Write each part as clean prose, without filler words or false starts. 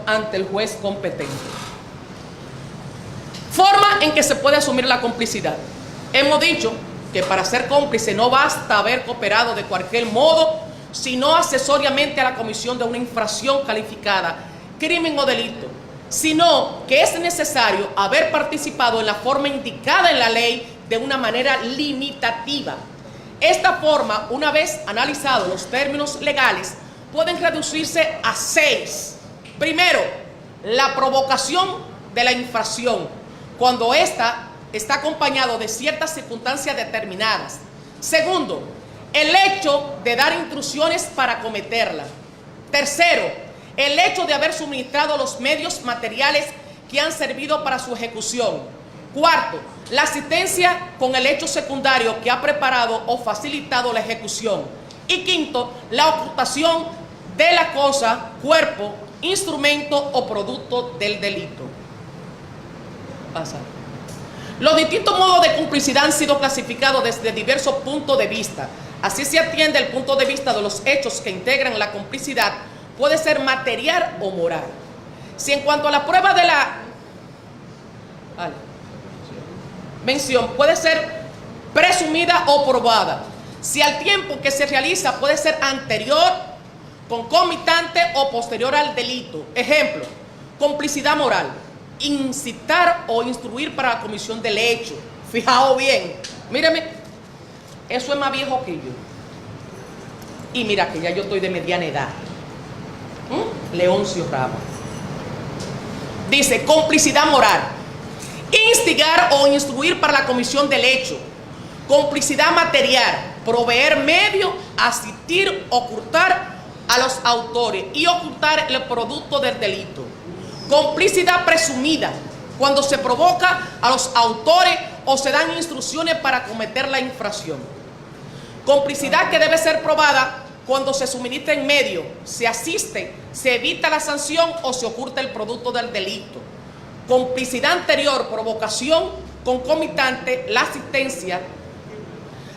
ante el juez competente. Forma en que se puede asumir la complicidad. Hemos dicho que para ser cómplice no basta haber cooperado de cualquier modo, sino accesoriamente a la comisión de una infracción calificada, crimen o delito, sino que es necesario haber participado en la forma indicada en la ley de una manera limitativa. Esta forma, una vez analizados los términos legales, pueden reducirse a 6. Primero, la provocación de la infracción, cuando ésta está acompañado de ciertas circunstancias determinadas. Segundo, el hecho de dar instrucciones para cometerla. Tercero, el hecho de haber suministrado los medios materiales que han servido para su ejecución. Cuarto, la asistencia con el hecho secundario que ha preparado o facilitado la ejecución. Y quinto, la ocultación de la cosa, cuerpo, instrumento o producto del delito. Pasa. Los distintos modos de complicidad han sido clasificados desde diversos puntos de vista. Así se atiende el punto de vista de los hechos que integran la complicidad, puede ser material o moral. Si en cuanto a la prueba de la mención puede ser presumida o probada, si al tiempo que se realiza puede ser anterior, concomitante o posterior al delito. Ejemplo, complicidad moral, incitar o instruir para la comisión del hecho. Fijaos bien, míreme, eso es más viejo que yo. Y mira que ya yo estoy de mediana edad. Leoncio Ramos. Dice, complicidad moral, instigar o instruir para la comisión del hecho. Complicidad material, proveer medio, asistir, ocultar a los autores y ocultar el producto del delito. Complicidad presumida, cuando se provoca a los autores o se dan instrucciones para cometer la infracción. Complicidad que debe ser probada cuando se suministra en medio, se asiste, se evita la sanción o se oculta el producto del delito. Complicidad anterior, provocación concomitante, la asistencia,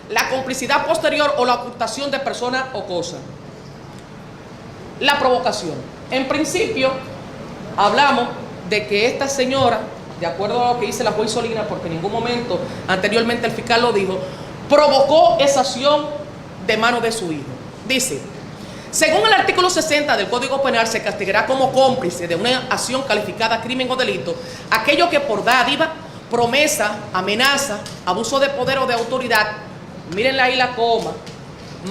la complicidad posterior o la ocultación de persona o cosa. La provocación. En principio, hablamos de que esta señora, de acuerdo a lo que dice la juez Solina, porque en ningún momento anteriormente el fiscal lo dijo, provocó esa acción de mano de su hijo. Dice, según el artículo 60 del Código Penal, se castigará como cómplice de una acción calificada crimen o delito aquello que por dádiva, promesa, amenaza, abuso de poder o de autoridad, mírenle ahí la coma,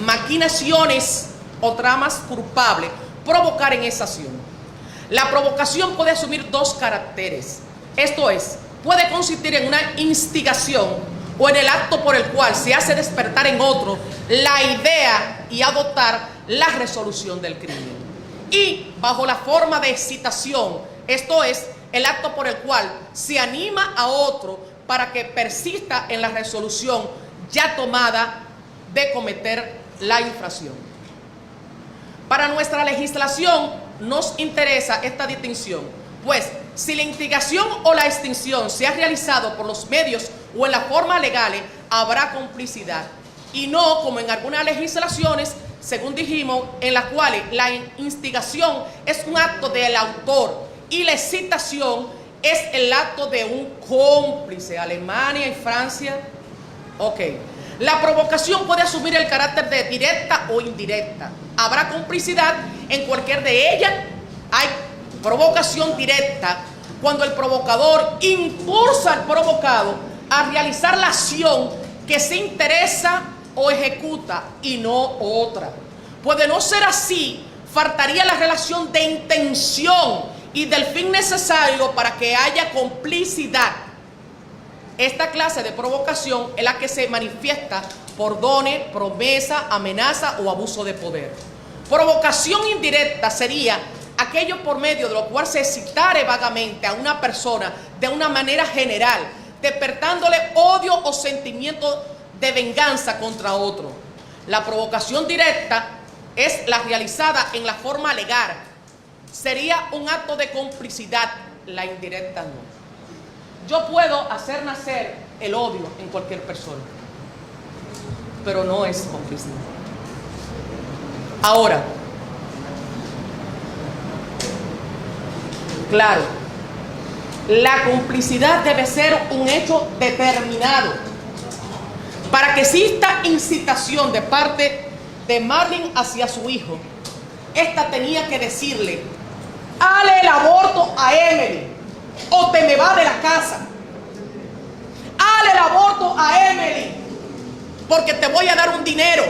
maquinaciones o tramas culpables, provocar en esa acción. La provocación puede asumir dos caracteres. Esto es, puede consistir en una instigación o en el acto por el cual se hace despertar en otro la idea y adoptar la resolución del crimen. Y bajo la forma de excitación, esto es, el acto por el cual se anima a otro para que persista en la resolución ya tomada de cometer la infracción. Para nuestra legislación nos interesa esta distinción, pues si la instigación o la extinción se ha realizado por los medios o en la forma legales, habrá complicidad, y no como en algunas legislaciones, según dijimos, en las cuales la instigación es un acto del autor y la excitación es el acto de un cómplice. Alemania y Francia. Ok. La provocación puede asumir el carácter de directa o indirecta. Habrá complicidad en cualquier de ellas. Hay provocación directa cuando el provocador impulsa al provocado a realizar la acción que se interesa o ejecuta y no otra. Puede no ser así, faltaría la relación de intención y del fin necesario para que haya complicidad. Esta clase de provocación es la que se manifiesta por dones, promesa, amenaza o abuso de poder. Provocación indirecta sería aquello por medio de lo cual se excitare vagamente a una persona de una manera general, despertándole odio o sentimiento de venganza contra otro. La provocación directa es la realizada en la forma legal. Sería un acto de complicidad, la indirecta no. Yo puedo hacer nacer el odio en cualquier persona, pero no es complicidad. Ahora, claro. La complicidad debe ser un hecho determinado. Para que exista incitación de parte de Marlene hacia su hijo, esta tenía que decirle: hale el aborto a Emily o te me vas de la casa. Hale el aborto a Emily porque te voy a dar un dinero.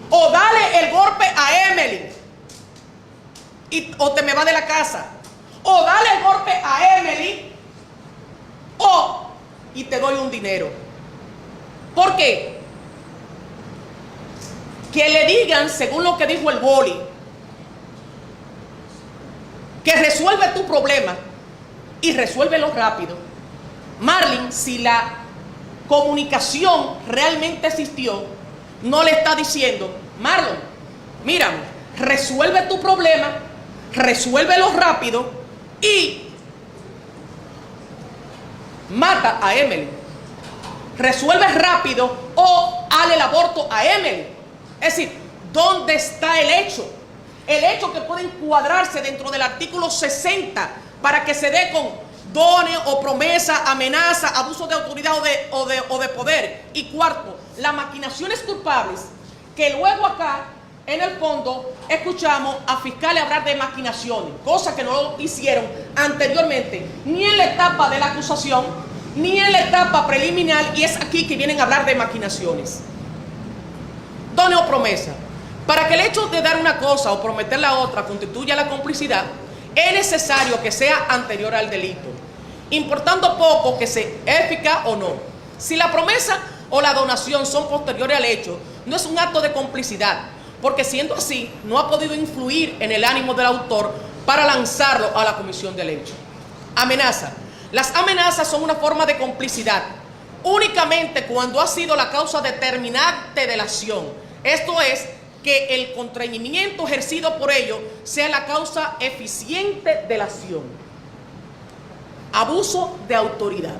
O dale el golpe a Emily o te me vas de la casa. O dale el golpe a Emily y te doy un dinero. ¿Por qué? Que le digan, según lo que dijo el boli, que resuelve tu problema y resuélvelo rápido. Marlene, si la comunicación realmente existió, no le está diciendo: Marlon, mira, resuelve tu problema, resuélvelo rápido y mata a Emily. Resuelve rápido o hale el aborto a Emily. Es decir, ¿dónde está el hecho? El hecho que puede encuadrarse dentro del artículo 60 para que se dé con dones o promesa, amenaza, abuso de autoridad o de poder. Y cuarto, las maquinaciones culpables, que luego acá, en el fondo, escuchamos a fiscales hablar de maquinaciones, cosa que no lo hicieron anteriormente, ni en la etapa de la acusación, ni en la etapa preliminar, y es aquí que vienen a hablar de maquinaciones. Dones o promesa. Para que el hecho de dar una cosa o prometer la otra constituya la complicidad, es necesario que sea anterior al delito, importando poco que sea eficaz o no. Si la promesa o la donación son posteriores al hecho, no es un acto de complicidad, porque siendo así, no ha podido influir en el ánimo del autor para lanzarlo a la comisión del hecho. Amenaza. Las amenazas son una forma de complicidad, únicamente cuando ha sido la causa determinante de la acción. Esto es, que el contrañimiento ejercido por ello sea la causa eficiente de la acción. Abuso de autoridad.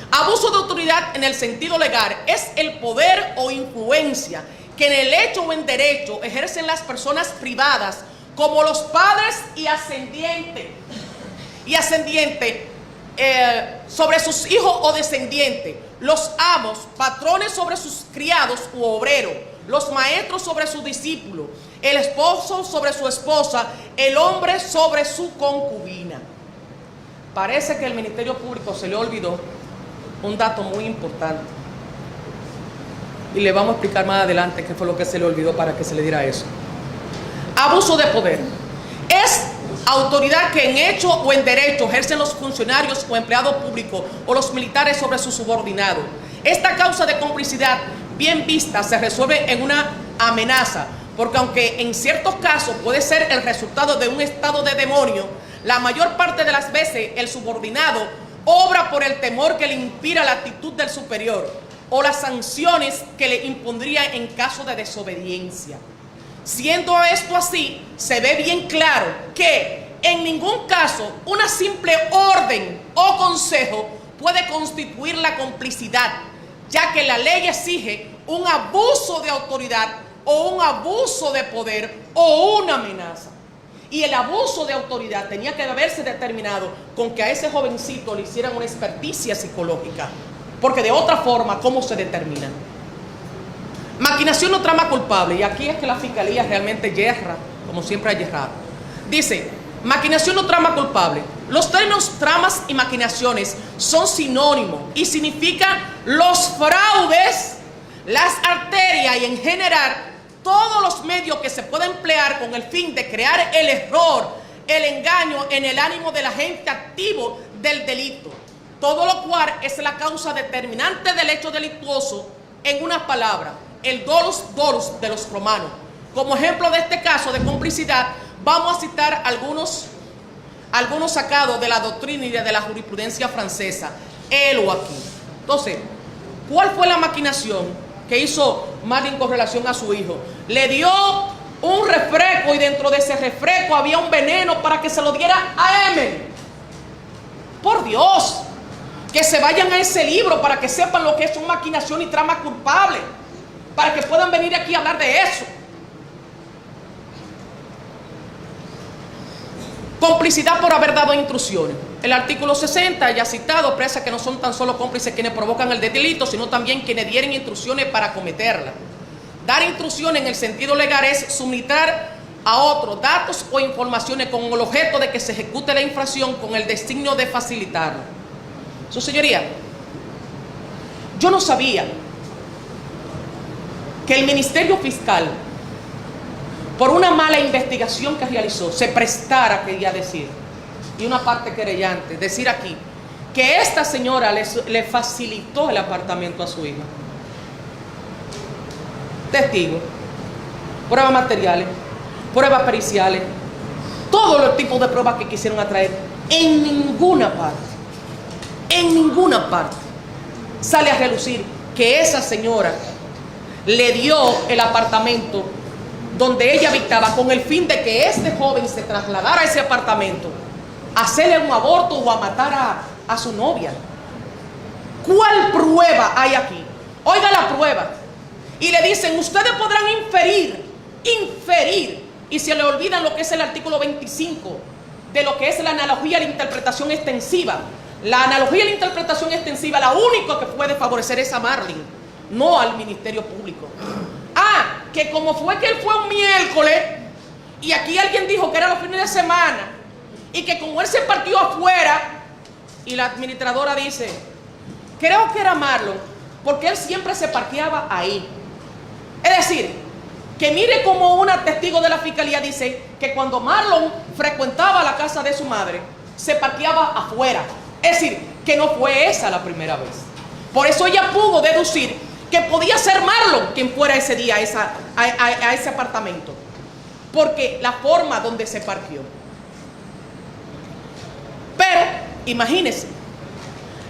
Abuso de autoridad en el sentido legal es el poder o influencia que en el hecho o en derecho ejercen las personas privadas, como los padres y ascendientes, sobre sus hijos o descendientes, los amos, patrones sobre sus criados u obreros, los maestros sobre sus discípulos, el esposo sobre su esposa, el hombre sobre su concubina. Parece que el Ministerio Público se le olvidó un dato muy importante. Y le vamos a explicar más adelante qué fue lo que se le olvidó para que se le diera eso. Abuso de poder. Es autoridad que en hecho o en derecho ejercen los funcionarios o empleados públicos o los militares sobre sus subordinados. Esta causa de complicidad bien vista se resuelve en una amenaza, porque aunque en ciertos casos puede ser el resultado de un estado de demonio, la mayor parte de las veces el subordinado obra por el temor que le inspira la actitud del superior o las sanciones que le impondría en caso de desobediencia. Siendo esto así, se ve bien claro que en ningún caso una simple orden o consejo puede constituir la complicidad, ya que la ley exige un abuso de autoridad o un abuso de poder o una amenaza. Y el abuso de autoridad tenía que haberse determinado con que a ese jovencito le hicieran una experticia psicológica, porque de otra forma, ¿cómo se determina? Maquinación o trama culpable, y aquí es que la fiscalía realmente yerra, como siempre ha yerrado. Dice, maquinación o trama culpable. Los términos tramas y maquinaciones son sinónimos y significan los fraudes, las arterias y en general todos los medios que se pueden emplear con el fin de crear el error, el engaño en el ánimo del agente activo del delito. Todo lo cual es la causa determinante del hecho delictuoso. En una palabra, el dolus dolus de los romanos. Como ejemplo de este caso de complicidad, vamos a citar algunos sacados de la doctrina y de la jurisprudencia francesa. Helo aquí. Entonces, ¿cuál fue la maquinación que hizo Marlene con relación a su hijo? Le dio un refresco y dentro de ese refresco había un veneno para que se lo diera a Emily. Por Dios, que se vayan a ese libro para que sepan lo que es una maquinación y trama culpable, para que puedan venir aquí a hablar de eso. Complicidad por haber dado instrucciones. El artículo 60 ya citado expresa que no son tan solo cómplices quienes provocan el delito, sino también quienes dieren instrucciones para cometerla. Dar instrucciones en el sentido legal es suministrar a otros datos o informaciones con el objeto de que se ejecute la infracción con el designio de facilitarlo. Su señoría, yo no sabía que el Ministerio Fiscal, por una mala investigación que realizó, se prestara, quería decir, y una parte querellante, decir aquí, que esta señora le facilitó el apartamento a su hija. Testigos, pruebas materiales, pruebas periciales, todos los tipos de pruebas que quisieron atraer. En ninguna parte sale a relucir que esa señora le dio el apartamento donde ella habitaba con el fin de que este joven se trasladara a ese apartamento, a hacerle un aborto o a matar a su novia. ¿Cuál prueba hay aquí? Oiga la prueba. Y le dicen, ustedes podrán inferir, y se le olvidan lo que es el artículo 25, de lo que es la analogía y la interpretación extensiva. La analogía y la interpretación extensiva, la única que puede favorecer es a Marlin, no al Ministerio Público. Que como fue que él fue un miércoles, y aquí alguien dijo que era los fines de semana, y que como él se partió afuera, y la administradora dice, creo que era Marlon, porque él siempre se parqueaba ahí. Es decir, que mire como una testigo de la fiscalía dice que cuando Marlon frecuentaba la casa de su madre, se parqueaba afuera. Es decir, que no fue esa la primera vez. Por eso ella pudo deducir que podía ser Marlon quien fuera ese día a ese apartamento, porque la forma donde se parqueó. Pero, imagínense,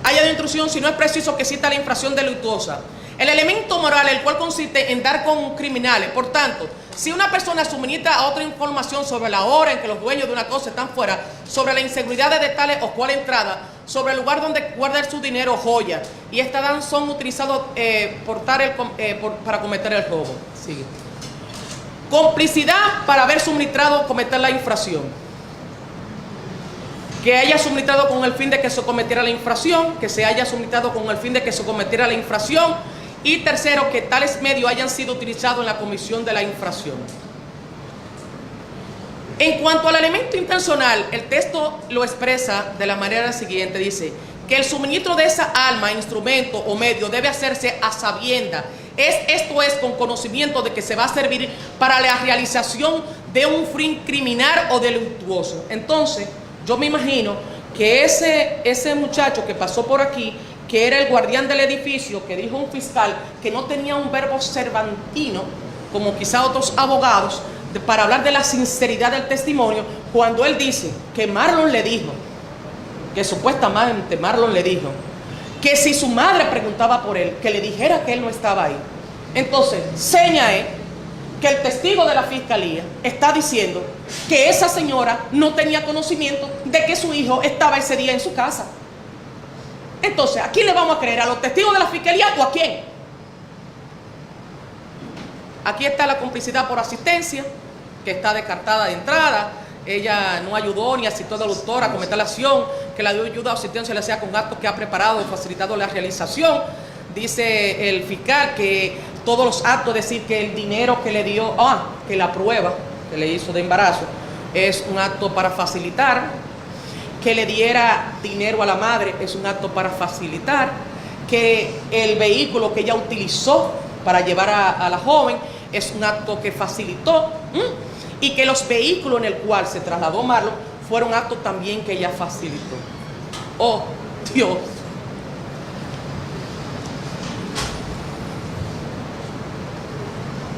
haya de instrucción si no es preciso que cita la infracción delictuosa. El elemento moral, el cual consiste en dar con criminales. Por tanto, si una persona suministra otra información sobre la hora en que los dueños de una cosa están fuera, sobre la inseguridad de tales o cual entrada, sobre el lugar donde guardar su dinero o joya, y estas son utilizados para cometer el robo. Sigue. Complicidad para haber suministrado cometer la infracción. Que haya suministrado con el fin de que se cometiera la infracción, que se haya suministrado con el fin de que se cometiera la infracción, y tercero, que tales medios hayan sido utilizados en la comisión de la infracción. En cuanto al elemento intencional, el texto lo expresa de la manera siguiente, dice que el suministro de esa arma, instrumento o medio debe hacerse a sabienda. Esto es con conocimiento de que se va a servir para la realización de un fin criminal o delictuoso. Entonces, yo me imagino que ese muchacho que pasó por aquí, que era el guardián del edificio, que dijo un fiscal que no tenía un verbo cervantino, como quizá otros abogados, para hablar de la sinceridad del testimonio, cuando él dice que Marlon le dijo, que supuestamente Marlon le dijo, que si su madre preguntaba por él, que le dijera que él no estaba ahí. Entonces, seña es que el testigo de la fiscalía está diciendo que esa señora no tenía conocimiento de que su hijo estaba ese día en su casa. Entonces, ¿a quién le vamos a creer? ¿A los testigos de la fiscalía o a quién? Aquí está la complicidad por asistencia, que está descartada de entrada. Ella no ayudó ni asistió al doctor a cometer la acción, que la dio ayuda o asistencia le sea con actos que ha preparado y facilitado la realización. Dice el fiscal que todos los actos, decir que el dinero que le dio, que la prueba que le hizo de embarazo, es un acto para facilitar. Que le diera dinero a la madre es un acto para facilitar. Que el vehículo que ella utilizó para llevar a la joven es un acto que facilitó. Y que los vehículos en el cual se trasladó Marlon fueron actos también que ella facilitó. Oh, Dios.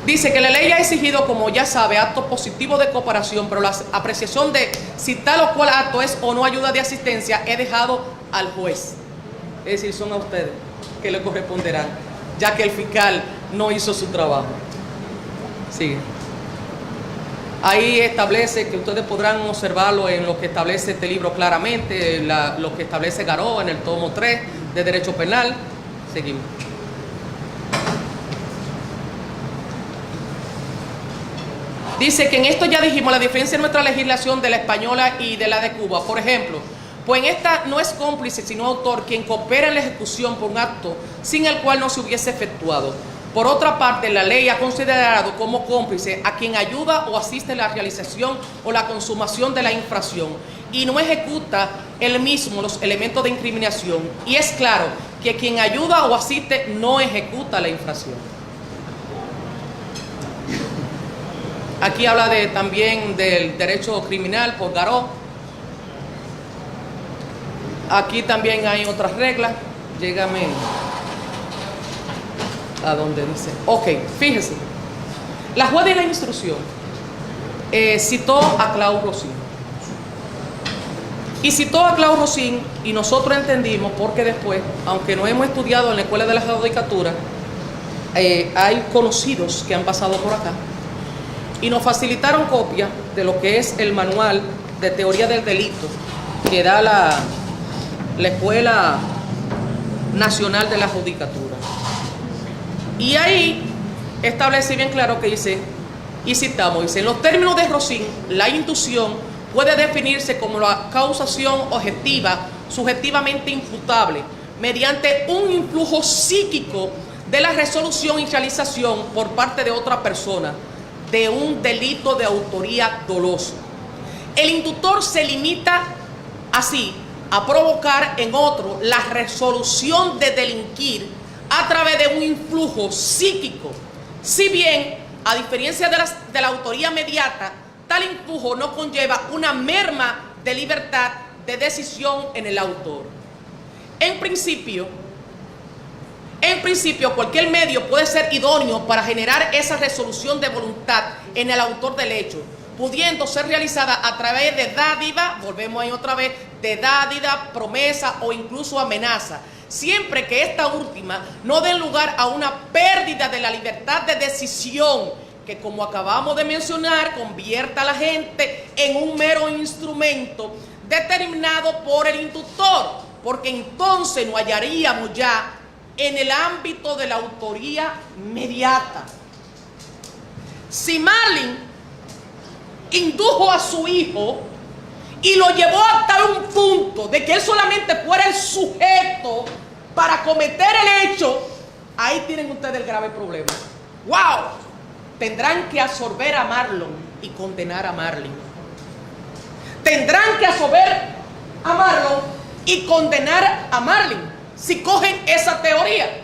Dice que la ley ha exigido, como ya sabe, actos positivos de cooperación, pero la apreciación de si tal o cual acto es o no ayuda de asistencia he dejado al juez. Es decir, son a ustedes que le corresponderán, ya que el fiscal no hizo su trabajo. Sigue. Ahí establece que ustedes podrán observarlo en lo que establece este libro claramente, lo que establece Garó en el tomo 3 de Derecho Penal. Seguimos. Dice que en esto ya dijimos la diferencia en nuestra legislación de la española y de la de Cuba. Por ejemplo, pues en esta no es cómplice sino autor quien coopera en la ejecución por un acto sin el cual no se hubiese efectuado. Por otra parte, la ley ha considerado como cómplice a quien ayuda o asiste en la realización o la consumación de la infracción y no ejecuta él mismo los elementos de incriminación. Y es claro que quien ayuda o asiste no ejecuta la infracción. Aquí habla también del derecho criminal por Garó. Aquí también hay otras reglas. Llégame a donde dice. Ok, fíjese. La juez de la instrucción citó a Clau Rosín. Y citó a Clau Rosín y nosotros entendimos, porque después, aunque no hemos estudiado en la escuela de la judicatura, hay conocidos que han pasado por acá y nos facilitaron copia de lo que es el manual de teoría del delito que da la Escuela Nacional de la Judicatura. Y ahí establece bien claro que dice, y citamos, dice, en los términos de Rosín, la inducción puede definirse como la causación objetiva, subjetivamente imputable, mediante un influjo psíquico de la resolución y realización por parte de otra persona de un delito de autoría dolosa. El inductor se limita así a provocar en otro la resolución de delinquir a través de un influjo psíquico. Si bien, a diferencia de la autoría mediata, tal influjo no conlleva una merma de libertad de decisión en el autor. En principio, cualquier medio puede ser idóneo para generar esa resolución de voluntad en el autor del hecho, pudiendo ser realizada a través de dádiva, volvemos ahí otra vez, de dádiva, promesa o incluso amenaza, siempre que esta última no dé lugar a una pérdida de la libertad de decisión, que como acabamos de mencionar, convierta a la gente en un mero instrumento determinado por el inductor, porque entonces nos hallaríamos ya en el ámbito de la autoría mediata. Si Marlene indujo a su hijo y lo llevó hasta un punto de que él solamente fuera el sujeto para cometer el hecho, ahí tienen ustedes el grave problema. ¡Wow! Tendrán que absorber a Marlon y condenar a Marlene. Tendrán que absorber a Marlon y condenar a Marlene si cogen esa teoría.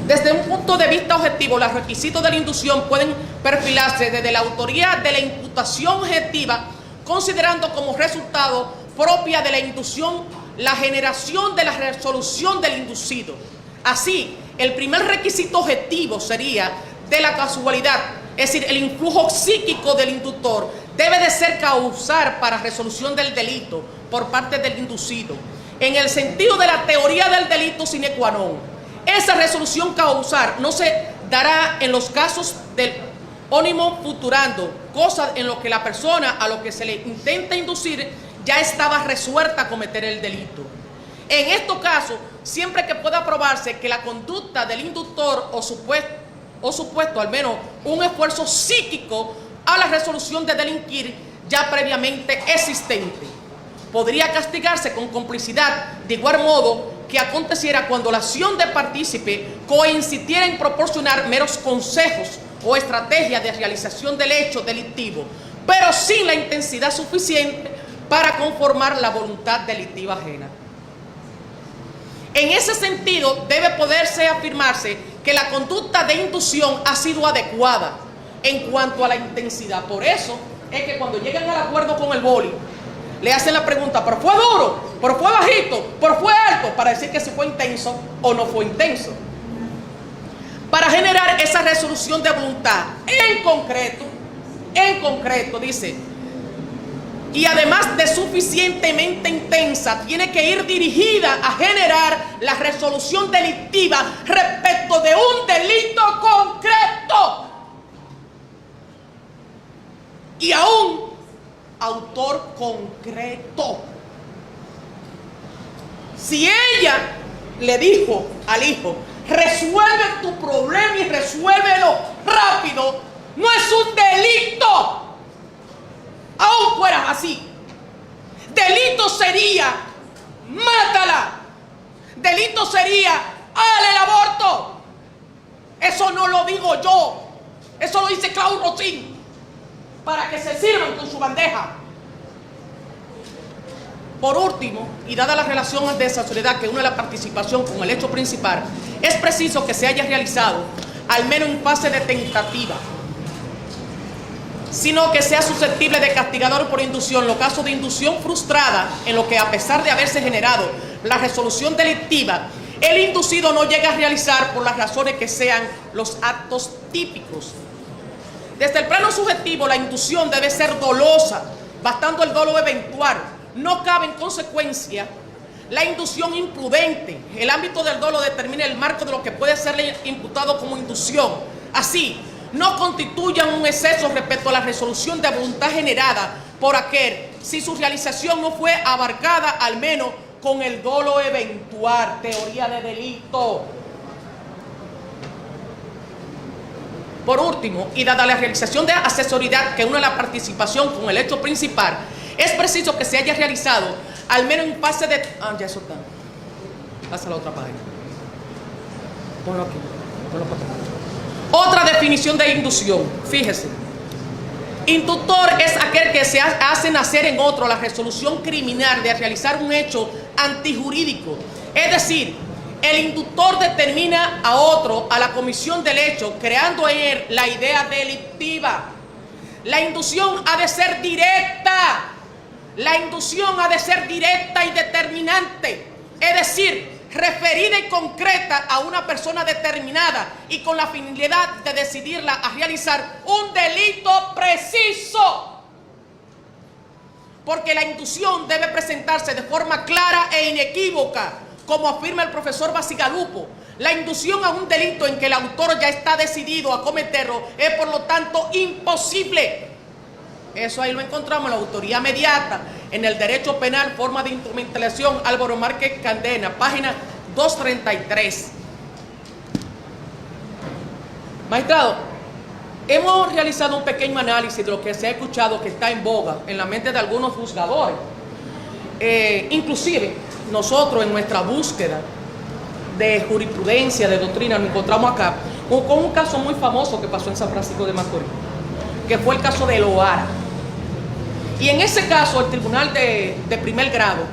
Desde un punto de vista objetivo, los requisitos de la inducción pueden perfilarse desde la autoría de la imputación objetiva, considerando como resultado propia de la inducción la generación de la resolución del inducido. Así, el primer requisito objetivo sería de la casualidad, es decir, el influjo psíquico del inductor debe de ser causar para resolución del delito por parte del inducido, en el sentido de la teoría del delito sine qua non. Esa resolución causar no se dará en los casos del ónimo futurando, cosa en lo que la persona a lo que se le intenta inducir ya estaba resuelta a cometer el delito. En estos casos, siempre que pueda probarse que la conducta del inductor o supuesto al menos un esfuerzo psíquico a la resolución de delinquir ya previamente existente, podría castigarse con complicidad, de igual modo que aconteciera cuando la acción de partícipe coincidiera en proporcionar meros consejos o estrategias de realización del hecho delictivo, pero sin la intensidad suficiente para conformar la voluntad delictiva ajena. En ese sentido, debe poderse afirmarse que la conducta de inducción ha sido adecuada en cuanto a la intensidad. Por eso es que cuando llegan al acuerdo con el boli, le hacen la pregunta, ¿pero fue duro? ¿Pero fue bajito? ¿Pero fue alto? Para decir que si fue intenso o no fue intenso. Para generar esa resolución de voluntad, en concreto, dice, y además de suficientemente intensa, tiene que ir dirigida a generar la resolución delictiva respecto de un delito concreto y a un autor concreto. Si ella le dijo al hijo, resuelve tu problema y resuélvelo rápido, no es un delito. Aún fueras así. Delito sería, mátala. Delito sería, hale el aborto. Eso no lo digo yo, eso lo dice Claude Rochin, para que se sirvan con su bandeja. Por último, y dada la relación de esa sociedad que une la participación con el hecho principal, es preciso que se haya realizado, al menos en fase de tentativa, sino que sea susceptible de castigador por inducción, los casos de inducción frustrada, en lo que a pesar de haberse generado la resolución delictiva, el inducido no llega a realizar por las razones que sean los actos típicos. Desde el plano subjetivo, la inducción debe ser dolosa, bastando el dolo eventual. No cabe en consecuencia la inducción imprudente. El ámbito del dolo determina el marco de lo que puede serle imputado como inducción. Así, no constituyan un exceso respecto a la resolución de voluntad generada por aquel, si su realización no fue abarcada al menos con el dolo eventual. Teoría de delito. Por último, y dada la realización de asesoridad que une la participación con el hecho principal, es preciso que se haya realizado, al menos en fase de... ya eso está. Pasa a la otra página. Ponlo aquí. Ponlo para acá. Otra definición de inducción. Fíjese. Inductor es aquel que se hace nacer en otro la resolución criminal de realizar un hecho antijurídico. Es decir, el inductor determina a otro a la comisión del hecho, creando en él la idea delictiva. La inducción ha de ser directa. La inducción ha de ser directa y determinante. Es decir, referida y concreta a una persona determinada y con la finalidad de decidirla a realizar un delito preciso. Porque la inducción debe presentarse de forma clara e inequívoca, como afirma el profesor Bacigalupo. La inducción a un delito en que el autor ya está decidido a cometerlo es por lo tanto imposible. Eso ahí lo encontramos en la autoría mediata, en el derecho penal, forma de instrumentalización, Álvaro Márquez Candena, página 233. Magistrado, hemos realizado un pequeño análisis de lo que se ha escuchado que está en boga en la mente de algunos juzgadores. Inclusive, nosotros en nuestra búsqueda de jurisprudencia, de doctrina, nos encontramos acá con un caso muy famoso que pasó en San Francisco de Macorís, que fue el caso de Loara. Y en ese caso el tribunal de primer grado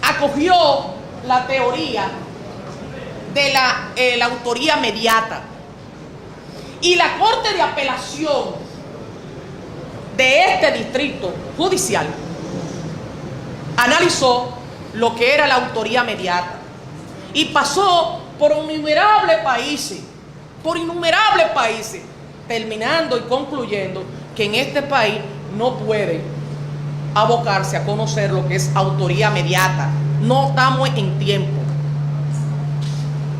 acogió la teoría de la autoría mediata. Y la Corte de Apelación de este distrito judicial analizó lo que era la autoría mediata y pasó por innumerables países, terminando y concluyendo que en este país no puede abocarse a conocer lo que es autoría mediata. No estamos en tiempo.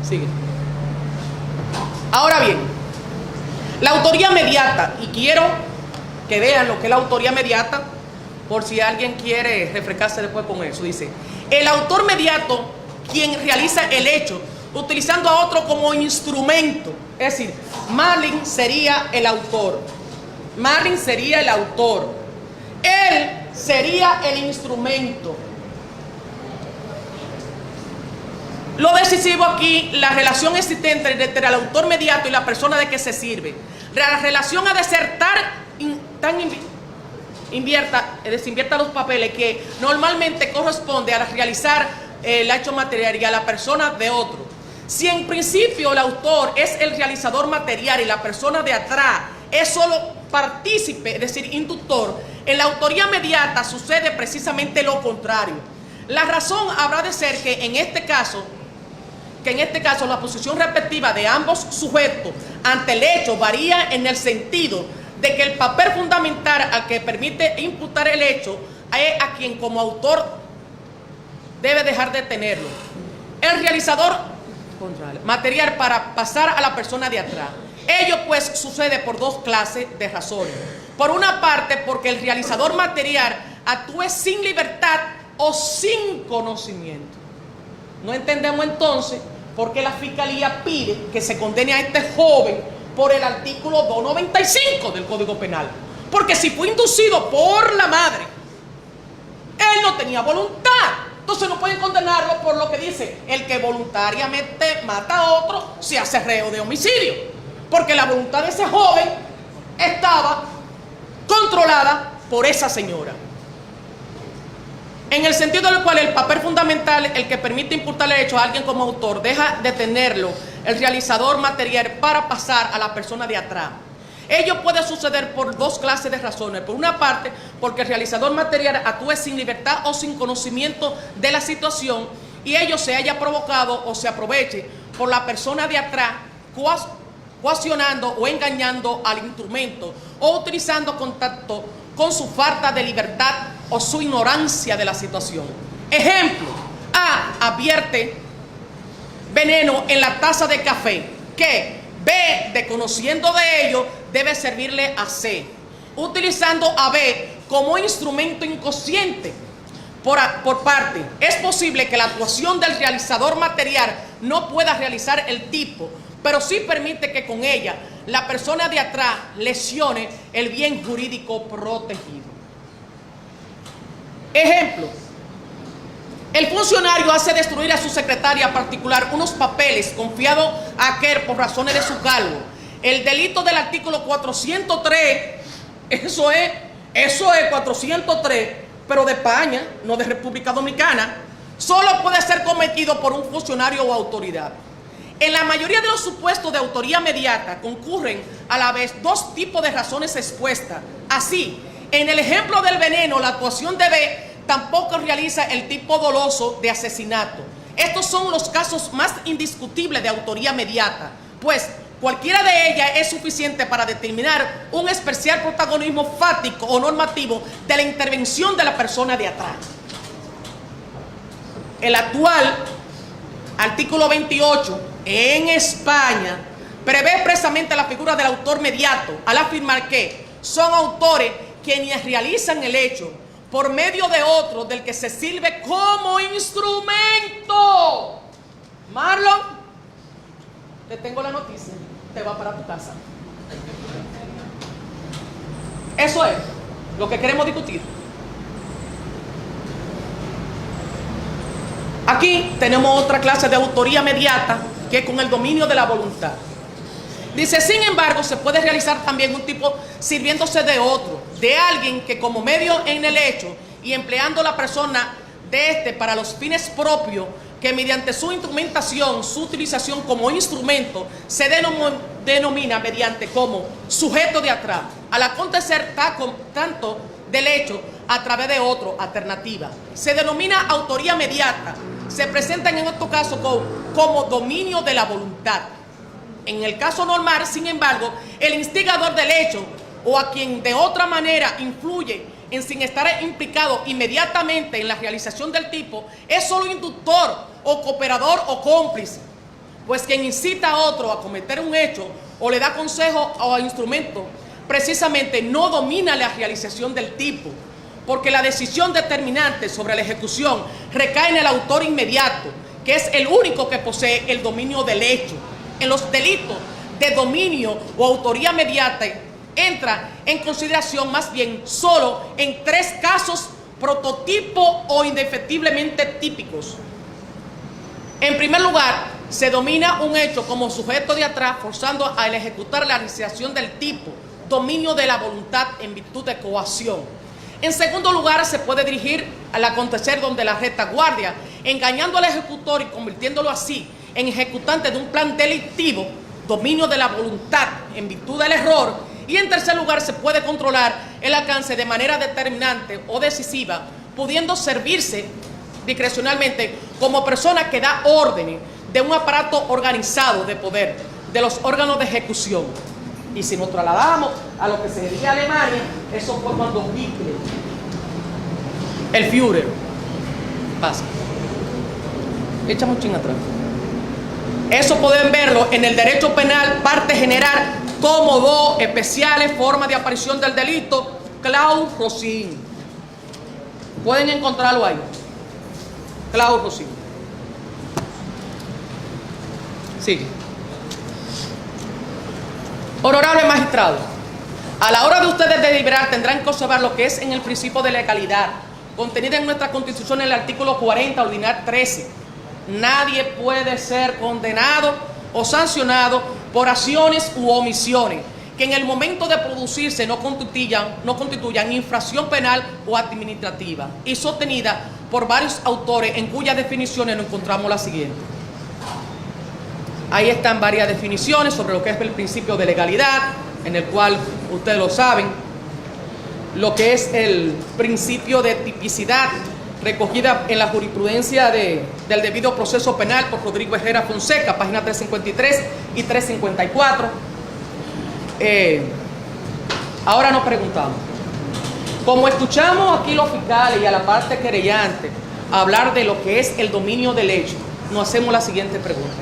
Sigue. Ahora bien, la autoría mediata, y quiero que vean lo que es la autoría mediata, por si alguien quiere refrescarse después con eso. Dice, el autor mediato, quien realiza el hecho, utilizando a otro como instrumento. Es decir, Marlin sería el autor. Marlin sería el autor. Él sería el instrumento. Lo decisivo aquí, la relación existente entre el autor mediato y la persona de que se sirve. La relación ha de ser tan invierta los papeles que normalmente corresponde a realizar el hecho material y a la persona de otro. Si en principio el autor es el realizador material y la persona de atrás es solo partícipe, es decir, inductor, en la autoría mediata sucede precisamente lo contrario. La razón habrá de ser que en este caso la posición respectiva de ambos sujetos ante el hecho varía en el sentido de que el papel fundamental al que permite imputar el hecho es a quien como autor debe dejar de tenerlo. El realizador material para pasar a la persona de atrás. Ello pues sucede por dos clases de razones. Por una parte, porque el realizador material actúe sin libertad o sin conocimiento. No entendemos entonces porque la fiscalía pide que se condene a este joven por el artículo 295 del Código Penal. Porque si fue inducido por la madre, él no tenía voluntad. Entonces no pueden condenarlo por lo que dice: el que voluntariamente mata a otro se hace reo de homicidio. Porque la voluntad de ese joven estaba controlada por esa señora. En el sentido del cual el papel fundamental, el que permite imputarle el hecho a alguien como autor, deja de tenerlo el realizador material para pasar a la persona de atrás. Ello puede suceder por dos clases de razones. Por una parte, porque el realizador material actúe sin libertad o sin conocimiento de la situación y ello se haya provocado o se aproveche por la persona de atrás, coaccionando o engañando al instrumento o utilizando contacto con su falta de libertad o su ignorancia de la situación. Ejemplo: A advierte veneno en la taza de café que B, desconociendo de ello, debe servirle a C, utilizando a B como instrumento inconsciente. Por parte, es posible que la actuación del realizador material no pueda realizar el tipo, pero sí permite que con ella la persona de atrás lesione el bien jurídico protegido. Ejemplo: el funcionario hace destruir a su secretaria particular unos papeles confiados a aquel por razones de su cargo. El delito del artículo 403, eso es 403, pero de España, no de República Dominicana, solo puede ser cometido por un funcionario o autoridad. En la mayoría de los supuestos de autoría mediata concurren a la vez dos tipos de razones expuestas. Así, en el ejemplo del veneno, la actuación de B tampoco realiza el tipo doloso de asesinato. Estos son los casos más indiscutibles de autoría mediata, pues cualquiera de ellas es suficiente para determinar un especial protagonismo fáctico o normativo de la intervención de la persona de atrás. El actual artículo 28 en España prevé expresamente la figura del autor mediato al afirmar que son autores quienes realizan el hecho por medio de otro del que se sirve como instrumento. Marlon, te tengo la noticia, te va para tu casa. Eso es lo que queremos discutir. Aquí tenemos otra clase de autoría mediata, que es con el dominio de la voluntad. Dice: sin embargo, se puede realizar también un tipo sirviéndose de otro, de alguien que como medio en el hecho y empleando la persona de este para los fines propios, que mediante su instrumentación, su utilización como instrumento, se denomina mediante como sujeto de atrás, al acontecer tanto del hecho a través de otro, alternativa. Se denomina autoría mediata. Se presentan en estos casos como dominio de la voluntad. En el caso normal, sin embargo, el instigador del hecho o a quien de otra manera influye en sin estar implicado inmediatamente en la realización del tipo es solo inductor o cooperador o cómplice, pues quien incita a otro a cometer un hecho o le da consejo o instrumento precisamente no domina la realización del tipo, porque la decisión determinante sobre la ejecución recae en el autor inmediato, que es el único que posee el dominio del hecho. En los delitos de dominio o autoría mediata entra en consideración más bien solo en tres casos prototipo o indefectiblemente típicos. En primer lugar, se domina un hecho como sujeto de atrás, forzando a ejecutar la realización del tipo, dominio de la voluntad en virtud de coacción. En segundo lugar, se puede dirigir al acontecer donde la retaguardia, engañando al ejecutor y convirtiéndolo así en ejecutante de un plan delictivo, dominio de la voluntad en virtud del error. Y en tercer lugar, se puede controlar el alcance de manera determinante o decisiva, pudiendo servirse discrecionalmente como persona que da órdenes de un aparato organizado de poder de los órganos de ejecución. Y si nos trasladamos a lo que se diría Alemania, eso fue cuando Hitler, el Führer, pasa. Échame un ching atrás. Eso pueden verlo en el derecho penal, parte general, como dos especiales formas de aparición del delito, Claude Rosin. Pueden encontrarlo ahí. Claude Rosin. Sí. Honorable magistrado, a la hora de ustedes deliberar tendrán que observar lo que es en el principio de legalidad, contenida en nuestra Constitución en el artículo 40, ordinal 13. Nadie puede ser condenado o sancionado por acciones u omisiones que en el momento de producirse no constituyan infracción penal o administrativa, y sostenida por varios autores en cuyas definiciones nos encontramos la siguiente. Ahí están varias definiciones sobre lo que es el principio de legalidad, en el cual ustedes lo saben, lo que es el principio de tipicidad, recogida en la jurisprudencia del debido proceso penal por Rodrigo Herrera Fonseca, páginas 353 y 354. Ahora nos preguntamos, como escuchamos aquí los fiscales y a la parte querellante hablar de lo que es el dominio del hecho, nos hacemos la siguiente pregunta.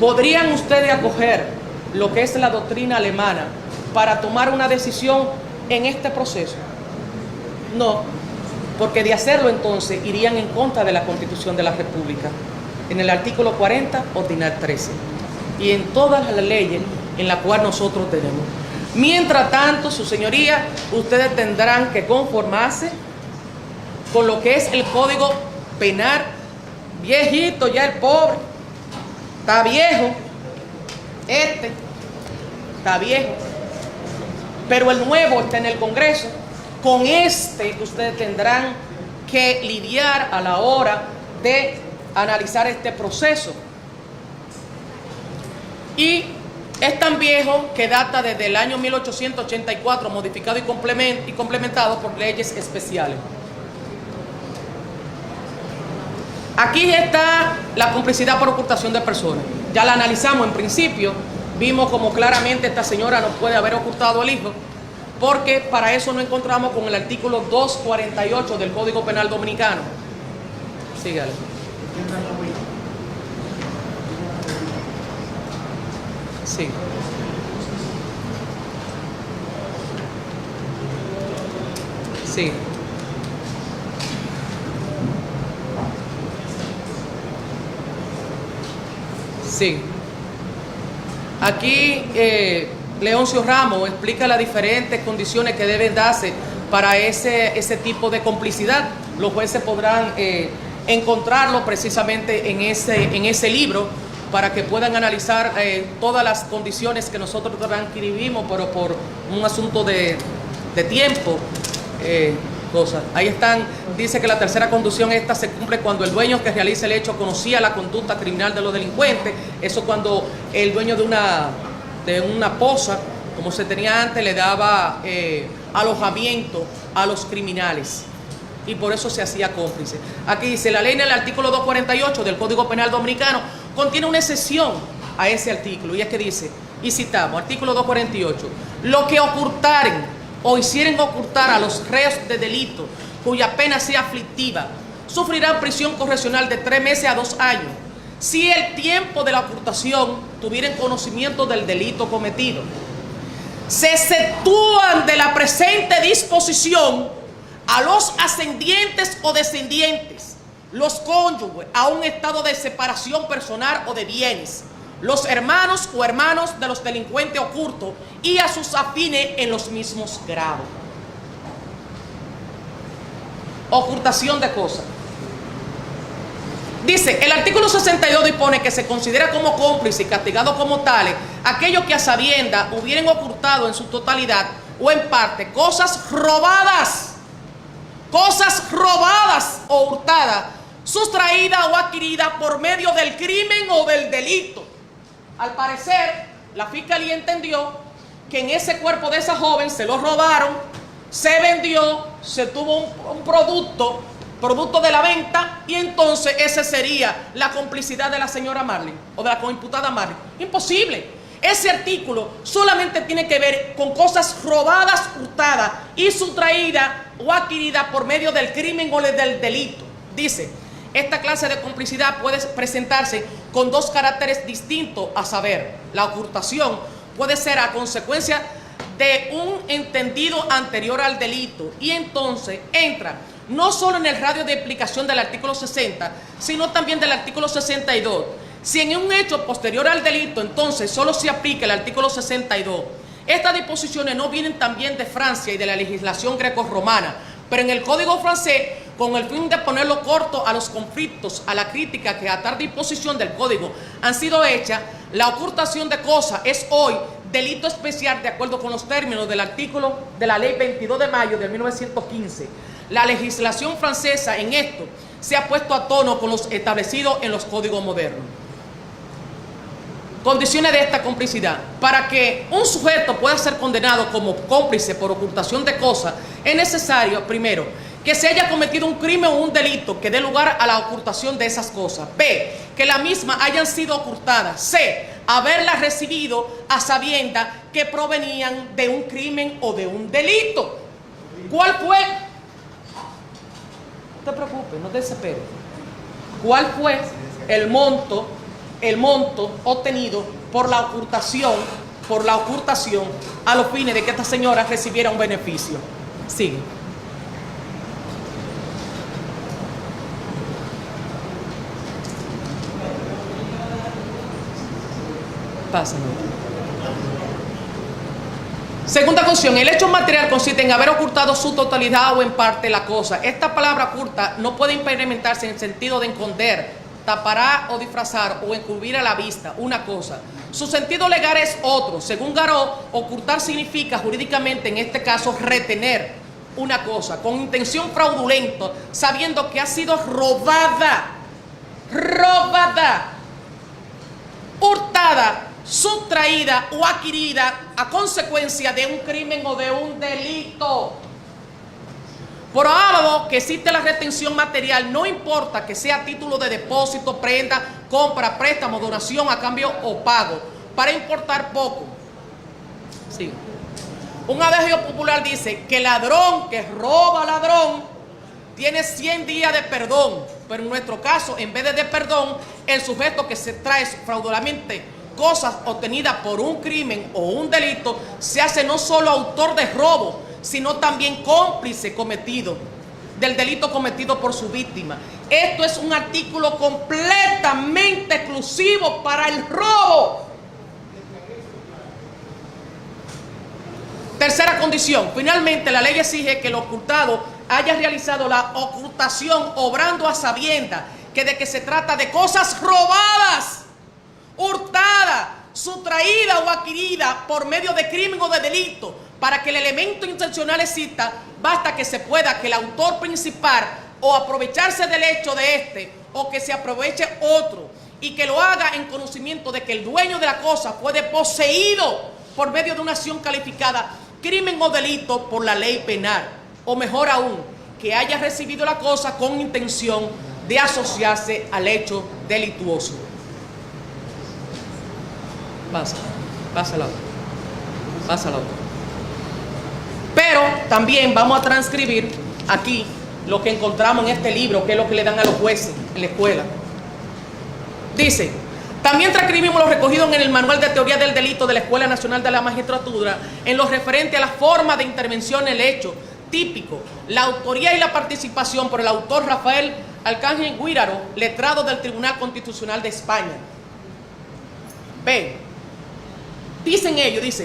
¿Podrían ustedes acoger lo que es la doctrina alemana para tomar una decisión en este proceso? No, porque de hacerlo entonces irían en contra de la Constitución de la República, en el artículo 40, ordinal 13, y en todas las leyes en las cuales nosotros tenemos. Mientras tanto, su señoría, ustedes tendrán que conformarse con lo que es el Código Penal, viejito ya el pobre, está viejo, está viejo, pero el nuevo está en el Congreso. Con este ustedes tendrán que lidiar a la hora de analizar este proceso. Y es tan viejo que data desde el año 1884, modificado y complementado por leyes especiales. Aquí está la complicidad por ocultación de personas. Ya la analizamos en principio, vimos como claramente esta señora no puede haber ocultado al hijo, porque para eso nos encontramos con el artículo 248 del Código Penal Dominicano. Sígale. Sí. Sí. Sí. Aquí Leoncio Ramos explica las diferentes condiciones que deben darse para ese tipo de complicidad. Los jueces podrán encontrarlo precisamente en ese libro para que puedan analizar todas las condiciones que nosotros transcribimos, pero por un asunto de tiempo. Cosas. Ahí están, dice que la tercera condición esta se cumple cuando el dueño que realiza el hecho conocía la conducta criminal de los delincuentes. Eso cuando el dueño de una poza, como se tenía antes, le daba alojamiento a los criminales, y por eso se hacía cómplice. Aquí dice, la ley en el artículo 248 del Código Penal Dominicano contiene una excepción a ese artículo, y es que dice, y citamos, artículo 248, lo que ocultaren o hicieren ocultar a los reos de delito cuya pena sea aflictiva, sufrirán prisión correccional de 3 meses a 2 años, si el tiempo de la ocultación tuvieran conocimiento del delito cometido. Se exceptúan de la presente disposición a los ascendientes o descendientes, los cónyuges a un estado de separación personal o de bienes, los hermanos o hermanos de los delincuentes ocultos y a sus afines en los mismos grados. Ocultación de cosas. Dice, el artículo 62 dispone que se considera como cómplice y castigado como tales aquellos que a sabienda hubieran ocultado en su totalidad o en parte cosas robadas o hurtadas, sustraídas o adquiridas por medio del crimen o del delito. Al parecer, la fiscalía entendió que en ese cuerpo de esa joven se lo robaron, se vendió, se tuvo un producto de la venta, y entonces esa sería la complicidad de la señora Marley o de la coimputada Marley. Imposible. Ese artículo solamente tiene que ver con cosas robadas, hurtadas y sustraídas o adquiridas por medio del crimen o del delito. Dice, esta clase de complicidad puede presentarse con 2 caracteres distintos, a saber, la ocultación puede ser a consecuencia de un entendido anterior al delito, y entonces entra no solo en el radio de aplicación del artículo 60, sino también del artículo 62, Si en un hecho posterior al delito, entonces solo se aplica el artículo 62. Estas disposiciones no vienen también de Francia y de la legislación grecorromana, pero en el Código francés, con el fin de ponerlo corto a los conflictos, a la crítica que a tal disposición del Código han sido hechas, la ocultación de cosas es hoy delito especial de acuerdo con los términos del artículo de la Ley 22 de mayo de 1915. La legislación francesa en esto se ha puesto a tono con los establecidos en los códigos modernos. Condiciones de esta complicidad. Para que un sujeto pueda ser condenado como cómplice por ocultación de cosas, es necesario, primero, que se haya cometido un crimen o un delito que dé lugar a la ocultación de esas cosas. B, que las mismas hayan sido ocultadas. C, haberlas recibido a sabiendas que provenían de un crimen o de un delito. ¿Cuál fue? No te preocupes, no te desesperes. ¿Cuál fue el monto obtenido por la ocultación a los fines de que esta señora recibiera un beneficio? Sigue. Pásame. Segunda cuestión, el hecho material consiste en haber ocultado su totalidad o en parte la cosa. Esta palabra oculta no puede implementarse en el sentido de esconder, tapará o disfrazar o encubrir a la vista una cosa. Su sentido legal es otro. Según Garot, ocultar significa jurídicamente, en este caso, retener una cosa con intención fraudulenta, sabiendo que ha sido robada, hurtada, sustraída o adquirida a consecuencia de un crimen o de un delito. Probado que existe la retención material, no importa que sea a título de depósito, prenda, compra, préstamo, donación a cambio o pago, para importar poco. Sí. Un adagio popular dice que ladrón que roba ladrón tiene 100 días de perdón, pero en nuestro caso, en vez de perdón, el sujeto que se trae fraudulentamente cosas obtenidas por un crimen o un delito se hace no solo autor de robo, sino también cómplice del delito cometido por su víctima. Esto es un artículo completamente exclusivo para el robo. Tercera condición, finalmente la ley exige que el ocultado haya realizado la ocultación obrando a sabiendas que de que se trata de cosas robadas, hurtada, sustraída o adquirida por medio de crimen o de delito. Para que el elemento intencional exista, basta que se pueda que el autor principal o aprovecharse del hecho de este o que se aproveche otro y que lo haga en conocimiento de que el dueño de la cosa fue poseído por medio de una acción calificada crimen o delito por la ley penal, o mejor aún, que haya recibido la cosa con intención de asociarse al hecho delictuoso. Pásala. Pero también vamos a transcribir aquí lo que encontramos en este libro, que es lo que le dan a los jueces en la escuela. Dice: también transcribimos lo recogido en el Manual de Teoría del Delito de la Escuela Nacional de la Magistratura en lo referente a la forma de intervención en el hecho típico, la autoría y la participación por el autor Rafael Arcángel Guirao, letrado del Tribunal Constitucional de España. Dicen ellos,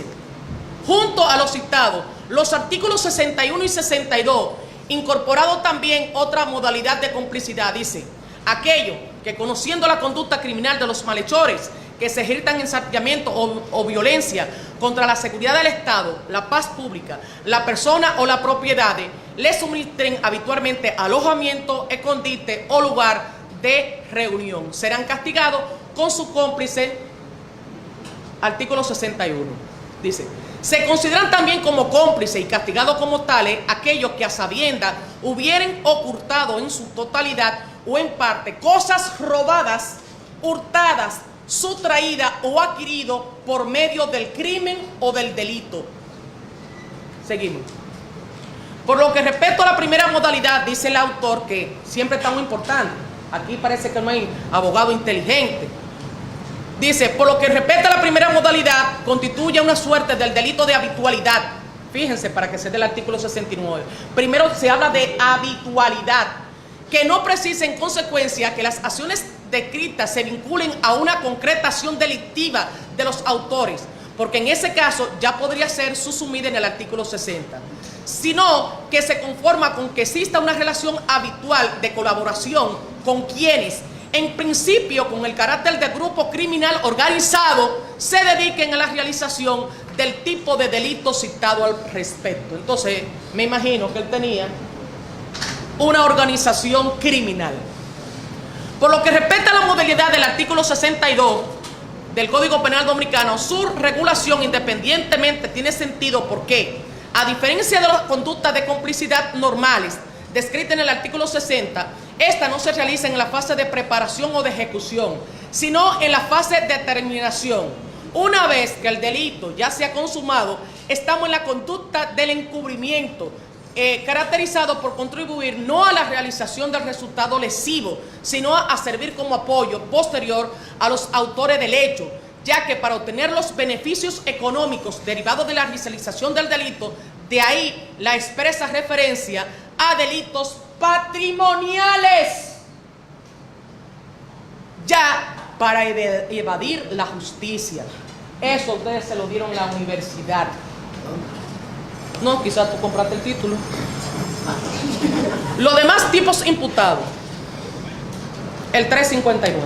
junto a los citados, los artículos 61 y 62, incorporado también otra modalidad de complicidad, dice: aquello que conociendo la conducta criminal de los malhechores que se ejercitan en saqueamiento o violencia contra la seguridad del Estado, la paz pública, la persona o la propiedad, le suministren habitualmente alojamiento, escondite o lugar de reunión, serán castigados con su cómplice. Artículo 61. Dice: se consideran también como cómplices y castigados como tales aquellos que a sabiendas hubieren ocultado en su totalidad o en parte cosas robadas, hurtadas, sustraídas o adquirido por medio del crimen o del delito. Seguimos. Por lo que respecta a la primera modalidad, dice el autor, que siempre está muy importante. Aquí parece que no hay abogado inteligente. Dice: por lo que respecta a la primera modalidad, constituye una suerte del delito de habitualidad. Fíjense, para que se dé el artículo 69. Primero se habla de habitualidad, que no precisa en consecuencia que las acciones descritas se vinculen a una concreta acción delictiva de los autores, porque en ese caso ya podría ser subsumida en el artículo 60, sino que se conforma con que exista una relación habitual de colaboración con quienes, en principio con el carácter de grupo criminal organizado, se dediquen a la realización del tipo de delito citado al respecto. Entonces, me imagino que él tenía una organización criminal. Por lo que respecta a la modalidad del artículo 62 del Código Penal Dominicano, su regulación independientemente tiene sentido porque, a diferencia de las conductas de complicidad normales descritas en el artículo 60, esta no se realiza en la fase de preparación o de ejecución, sino en la fase de determinación. Una vez que el delito ya se ha consumado, estamos en la conducta del encubrimiento, caracterizado por contribuir no a la realización del resultado lesivo, sino a servir como apoyo posterior a los autores del hecho, ya que para obtener los beneficios económicos derivados de la realización del delito, de ahí la expresa referencia a delitos patrimoniales, ya para evadir la justicia. Eso ustedes se lo dieron la universidad. No, quizás tú compraste el título. Los demás tipos imputados, el 359.